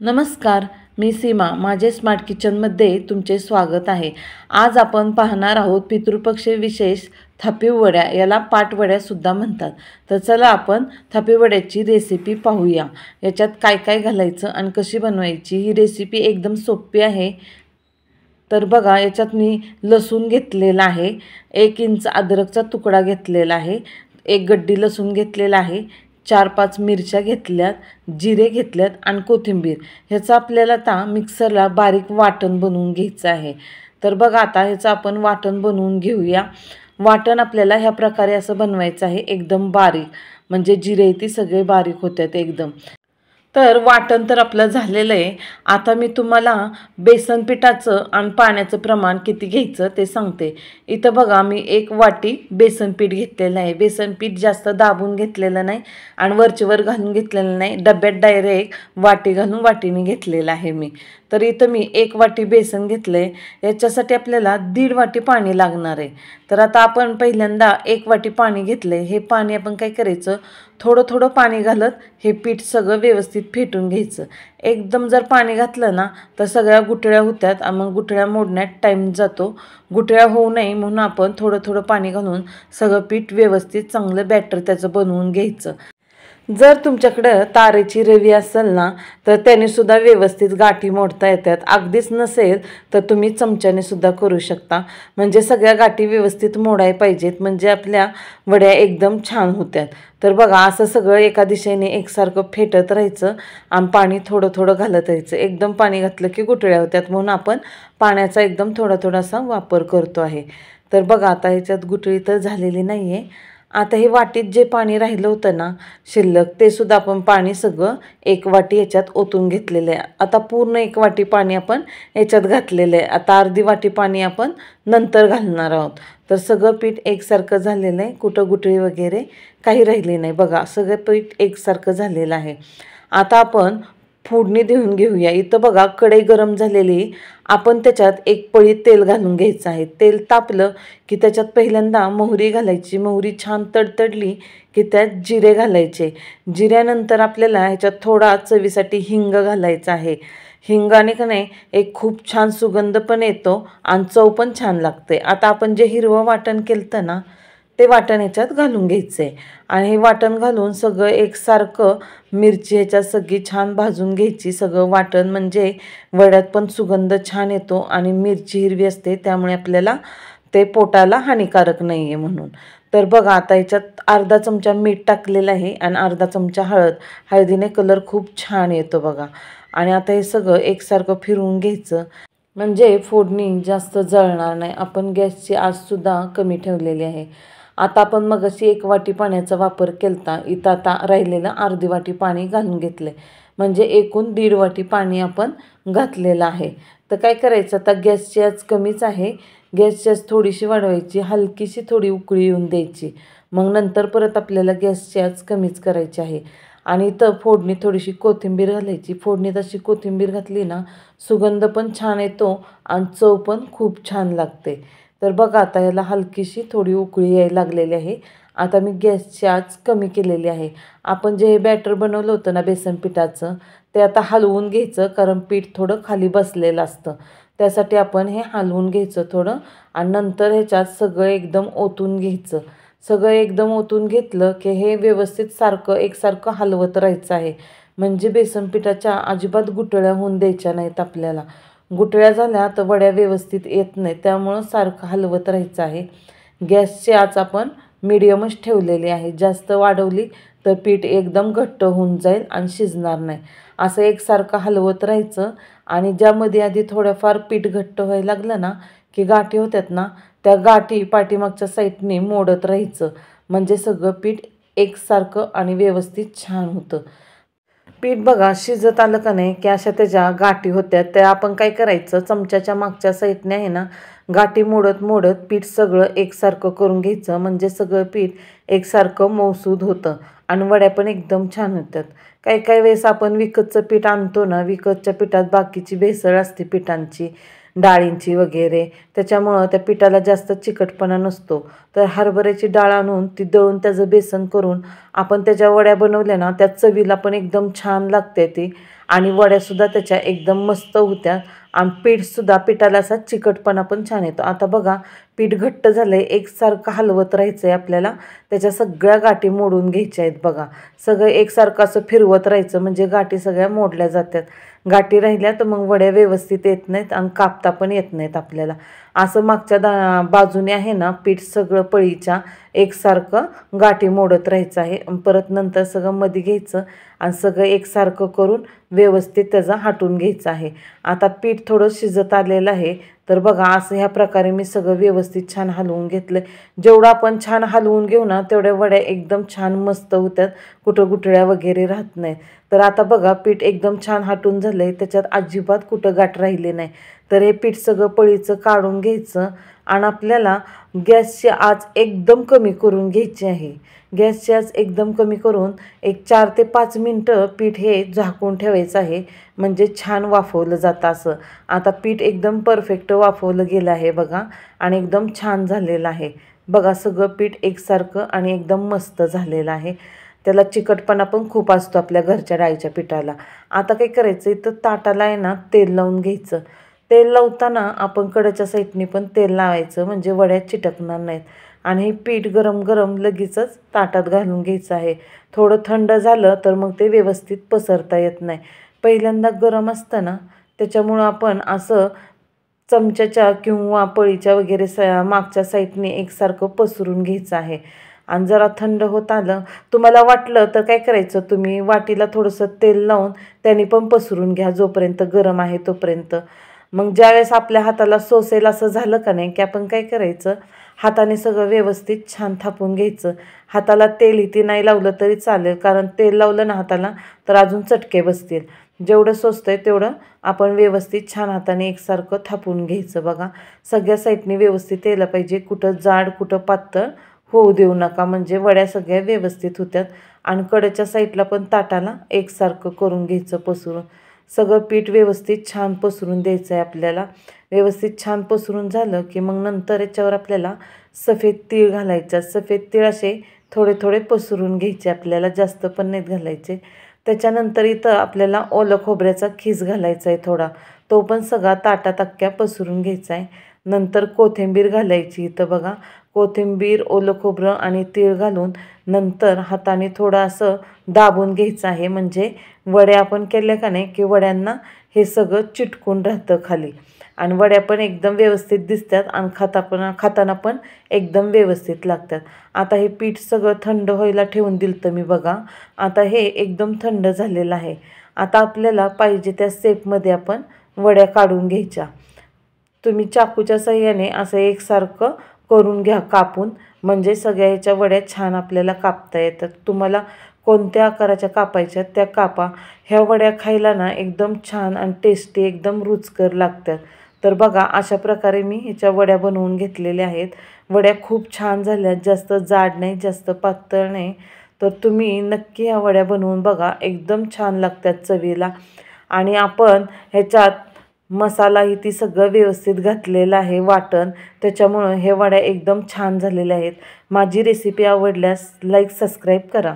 नमस्कार, मी सीमा. माझे स्मार्ट किचनमध्ये तुमचे स्वागत आहे. आज आपण पाहणार आहोत पितृपक्ष विशेष थापीव वड्या, याला पाटवड्यासुद्धा म्हणतात. तर चला आपण थापीव वड्याची रेसिपी पाहूया. याच्यात काय काय घालायचं आणि कशी बनवायची, ही रेसिपी एकदम सोपी आहे. तर बघा, याच्यात मी लसूण घेतलेला आहे, 1 इंच अद्रकचा तुकडा घेतलेला आहे, 1 गड्डी लसूण घेतलेला आहे, 4-5 मिरच्या घेतल्यात, जिरे घेतल्यात आणि कोथिंबीर. ह्याचं आपल्याला आता मिक्सरला बारीक वाटण बनवून घ्यायचं आहे. तर बघा, आता ह्याचं आपण वाटण बनवून घेऊया. वाटण आपल्याला ह्या प्रकारे असं बनवायचं आहे, एकदम बारीक, म्हणजे जिरे ती सगळे बारीक होतात एकदम. तर वाटण तर आपलं झालेलं आहे. आता मी तुम्हाला बेसन पिठाचं आणि पाण्याचं प्रमाण किती घ्यायचं ते सांगते. इथं बघा, मी 1 वाटी बेसन पीठ घेतलेलं आहे. बेसन पीठ जास्त दाबून घेतलेलं नाही आणि वरचेवर घालून घेतलेलं नाही, डब्यात डायरेक्ट वाटी घालून वाटीने घेतलेलं आहे मी. तर इथं मी 1 वाटी बेसन घेतलं आहे. याच्यासाठी आपल्याला 1.5 वाटी पाणी लागणार आहे. तर आता आपण पहिल्यांदा 1 वाटी पाणी घेतलं आहे. हे पाणी आपण काय करायचं, थोडं थोडं पाणी घालत हे पीठ सगळं व्यवस्थित फेटून घ्यायचं. एकदम जर पाणी घातलं ना तर सगळ्या गुठळ्या होतात आणि मग गुठळ्या मोडण्यात टाईम जातो. गुठळ्या होऊ नये म्हणून आपण थोडं थोडं पाणी घालून सगळं पीठ व्यवस्थित चांगलं बॅटर त्याचं बनवून घ्यायचं. जर तुमच्याकडं तारेची रवी असेल ना तर त्यानेसुद्धा व्यवस्थित गाठी मोडता येतात. अगदीच नसेल तर तुम्ही चमच्याने सुद्धा करू शकता. म्हणजे सगळ्या गाठी व्यवस्थित मोडायला पाहिजेत, म्हणजे आपल्या वड्या एकदम छान होत्यात. तर बघा, असं सगळं एका दिशेने एकसारखं फेटत राहायचं आणि पाणी थोडं थोडं घालत राहायचं. एकदम पाणी घातलं की गुठळ्या होत्यात, म्हणून आपण पाण्याचा एकदम थोडा थोडासा वापर करतो आहे. तर बघा, आता ह्याच्यात गुठळी तर झालेली नाही आहे. आता हे वाटीत जे पाणी राहिलं होतं ना शिल्लक, ते सुद्धा आपण पाणी सगळं 1 वाटी याच्यात ओतून घेतलेलं आहे. आता पूर्ण 1 वाटी पाणी आपण याच्यात घातलेलं आहे. आता अर्धी वाटी पाणी आपण नंतर घालणार आहोत. तर सगळं पीठ एकसारखं झालेलं आहे, कुठं गुठळी वगैरे काही राहिली नाही. बघा, सगळं पीठ एकसारखं झालेलं आहे. आता आपण फोडणी देऊन घेऊया. इथं बघा, कढई गरम झालेली, आपण त्याच्यात 1 पळी तेल घालून घ्यायचं आहे. तेल तापलं की त्याच्यात पहिल्यांदा मोहरी घालायची. मोहरी छान तडतडली की त्यात जिरे घालायचे. जिऱ्यानंतर आपल्याला ह्याच्यात थोडा चवीसाठी हिंग घालायचा आहे. हिंगाने का नाही एक खूप छान सुगंध पण येतो आणि चव पण छान लागते. आता आपण जे हिरवं वाटण केलं ना ते वाटण ह्याच्यात घालून घ्यायचं आहे आणि हे वाटण घालून सगळं एकसारखं मिरची ह्याच्यात सगळी छान भाजून घ्यायची. सगळं वाटण म्हणजे वड्यात पण सुगंध छान येतो आणि मिरची हिरवी असते, त्यामुळे आपल्याला ते पोटाला हानिकारक नाही आहे म्हणून. तर बघा, आता ह्याच्यात अर्धा चमचा मीठ टाकलेलं आहे आणि अर्धा चमचा हळद. हळदीने कलर खूप छान येतो बघा. आणि आता हे सगळं एकसारखं फिरवून घ्यायचं, म्हणजे फोडणी जास्त जळणार नाही. आपण गॅसची आचसुद्धा कमी ठेवलेली आहे. आता आपण मगाशी 1 वाटी पाण्याचा वापर केला, इथं आता राहिलेलं अर्धी वाटी पाणी घालून घेतलं, म्हणजे एकूण 1.5 वाटी पाणी आपण घातलेलं आहे. तर काय करायचं, आता गॅसची आच कमीच आहे. गॅसची आच थोडीशी वाढवायची, हलकीशी थोडी उकळी येऊन द्यायची. मग नंतर परत आपल्याला गॅसची आच कमीच करायची आहे. आणि इथं फोडणी थोडीशी कोथिंबीर घालायची. फोडणीत अशी कोथिंबीर घातली ना सुगंध पण छान येतो आणि चव पण खूप छान लागते. तर बघा, आता याला हलकीशी थोडी उकळी यायला लागलेली आहे. आता मी गॅसची आच कमी केलेली आहे. आपण जे हे बॅटर बनवलं होतं ना बेसन पिठाचं, ते आता हलवून घ्यायचं, कारण पीठ थोडं खाली बसलेलं असतं. त्यासाठी आपण हे हलवून घ्यायचं थोडं आणि नंतर ह्याच्यात सगळं एकदम ओतून घ्यायचं. सगळं एकदम ओतून घेतलं की हे व्यवस्थित सारखं एकसारखं हलवत राहायचं आहे, म्हणजे बेसन पिठाच्या अजिबात गुठळ्या होऊन द्यायच्या नाहीत आपल्याला. गुठळ्या झाल्या तर वड्या व्यवस्थित येत नाही, त्यामुळं सारखं हलवत राहायचं आहे. गॅसची आच आपण मीडियमच ठेवलेली आहे. जास्त वाढवली तर पीठ एकदम घट्ट होऊन जाईल आणि शिजणार नाही. असं एकसारखं हलवत राहायचं आणि ज्यामध्ये आधी थोडंफार पीठ घट्ट व्हायला लागलं ना की गाठी होतात ना, त्या गाठी पाठीमागच्या साईडने मोडत राहायचं, म्हणजे सगळं पीठ एकसारखं आणि व्यवस्थित छान होतं. पीठ बघा शिजत आलं का नाही की अशा त्याच्या गाठी होत्या, त्या आपण काय करायचं, चमच्याच्या मागच्या साईडने आहे ना गाठी मोडत मोडत पीठ सगळं एकसारखं करून घ्यायचं, म्हणजे सगळं पीठ एकसारखं मऊसूद होतं आणि वड्या पण एकदम छान होतात. काही काही वेळेस आपण विकतचं पीठ आणतो ना, विकतच्या पिठात बाकीची भेसळ असते पिठांची, डाळींची वगैरे, त्याच्यामुळं त्या पिठाला जास्त चिकटपणा नसतो. तर हरभऱ्याची डाळ आणून ती दळून त्याचं बेसन करून आपण त्याच्या वड्या बनवल्या ना, त्या चवीला पण एकदम छान लागते ती आणि वड्यासुद्धा त्याच्या एकदम मस्त होत्या आणि पीठसुद्धा पिठाला असा चिकटपणा पण छान येतो. आता बघा पीठ घट्ट झालं आहे, एकसारखं हलवत राहायचं आहे आपल्याला. त्याच्या सगळ्या गाठी मोडून घ्यायच्या आहेत बघा. सगळं एकसारखं असं फिरवत राहायचं म्हणजे गाठी सगळ्या मोडल्या जातात. गाठी राहिल्या तर मग वड्या व्यवस्थित येत नाहीत आणि कापता पण येत नाहीत आपल्याला. असं मागच्या बाजूने आहे ना पीठ सगळं पळीच्या एकसारखं गाठी मोडत राहायचं आहे. परत नंतर सगळं मध्ये घ्यायचं आणि सगळं एकसारखं करून व्यवस्थित त्याचा हाटून घ्यायचं आहे. आता पीठ थोडं शिजत आलेलं आहे तर बघा असं ह्या प्रकारे मी सगळं व्यवस्थित छान हलवून घेतलं. जेवढं आपण छान हलवून घेऊ ना तेवढ्या वड्या एकदम छान मस्त होत्यात, कुठं गुठळ्या वगैरे राहत नाहीत. तर आता बघा पीठ एकदम छान हाटून झालं आहे, त्याच्यात अजिबात कुठं गाठ राहिली नाही. तर हे पीठ सगळं पळीचं काढून घ्यायचं आणि आपल्याला गॅसची आच एकदम कमी करून घ्यायची आहे. गॅसची आच एकदम कमी करून एक 4 ते 5 मिनटं पीठ हे झाकून ठेवायचं आहे म्हणजे छान वाफवलं जातं असं. आता पीठ एकदम परफेक्ट वाफवलं गेलं आहे बघा आणि एकदम छान झालेलं आहे. बघा सगळं पीठ एकसारखं आणि एकदम मस्त झालेलं आहे. त्याला चिकटपणा पण खूप असतो आपल्या घरच्या डाळीच्या पिठाला. आता काय करायचं इथं ताटाला आहे ना तेल लावून घ्यायचं. तेल लावताना आपण कडेच्या साईडनी पण तेल लावायचं म्हणजे वड्या चिटकणार नाहीत. आणि हे पीठ गरम गरम लगेचच ताटात घालून घ्यायचं आहे. थोडं थंड झालं तर मग ते व्यवस्थित पसरता येत नाही. पहिल्यांदा गरम असतं ना त्याच्यामुळं आपण असं चमच्याच्या किंवा पळीच्या वगैरे मागच्या साईडने एकसारखं पसरून घ्यायचं आहे. आणि जरा थंड होत आलं तुम्हाला वाटलं तर काय करायचं तुम्ही वाटीला थोडंसं तेल लावून त्याने पण पसरून घ्या जोपर्यंत गरम आहे तोपर्यंत. मग ज्यावेळेस आपल्या हाताला सोसेल असं झालं का नाही की आपण काय करायचं हाताने सगळं व्यवस्थित छान थापून घ्यायचं. हाताला तेल इथे नाही लावलं तरी चालेल कारण तेल लावलं ना हाताला तर अजून चटके बसतील. जेवढं सोसतंय तेवढं आपण व्यवस्थित छान हाताने एकसारखं थापून घ्यायचं बघा. सगळ्या साईडने व्यवस्थित यायला पाहिजे, कुठं जाड कुठं पातळ होऊ देऊ नका म्हणजे वड्या सगळ्या व्यवस्थित होत्यात. आणि कडेच्या साईडला पण ताटाला एकसारखं करून घ्यायचं पसरून. सगळं पीठ व्यवस्थित छान पसरून द्यायचं आहे आपल्याला. व्यवस्थित छान पसरून झालं की मग नंतर याच्यावर आपल्याला सफेद तीळ घालायचं. सफेद तीळ असे थोडे थोडे पसरून घ्यायचे आपल्याला, जास्त पण नाहीत घालायचे. त्याच्यानंतर इथं आपल्याला ओलं खोबऱ्याचा खीस घालायचा आहे थोडा, तो पण सगळा ताटात अख्ख्या पसरून घ्यायचा आहे. नंतर कोथिंबीर घालायची इथं बघा. कोथिंबीर, ओलं खोबरं आणि तीळ घालून नंतर हाताने थोडं असं दाबून घ्यायचं आहे म्हणजे वड्या आपण केल्या का नाही की वड्यांना हे सगळं चिटकून राहतं खाली आणि वड्या पण एकदम व्यवस्थित दिसतात आणि खाताना पण एकदम व्यवस्थित लागतात. आता हे पीठ सगळं थंड व्हायला ठेवून दिलं तर मी बघा. आता हे एकदम थंड झालेलं आहे. आता आपल्याला पाहिजे त्या शेपमध्ये आपण वड्या काढून घ्यायच्या. तुम्ही चाकूच्या साहाय्याने असं एकसारखं करून घ्या कापून म्हणजे सगळ्या ह्याच्या वड्या छान आपल्याला कापता येतात. तुम्हाला कोणत्या आकाराच्या कापायच्या त्या कापा. ह्या वड्या खायला ना एकदम छान आणि टेस्टी एकदम रुचकर लागतात. तर बघा अशा प्रकारे मी ह्याच्या वड्या बनवून घेतलेल्या आहेत. वड्या खूप छान झाल्या, जास्त जाड नाही जास्त पातळ नाही. तर तुम्ही नक्की ह्या वड्या बनवून बघा, एकदम छान लागतात चवीला. आणि आपण ह्याच्यात मसालाही ती सगळं व्यवस्थित घातलेलं आहे वाटण, त्याच्यामुळं हे वड्या एकदम छान झालेल्या आहेत. माझी रेसिपी आवडल्यास लाईक सबस्क्राईब करा.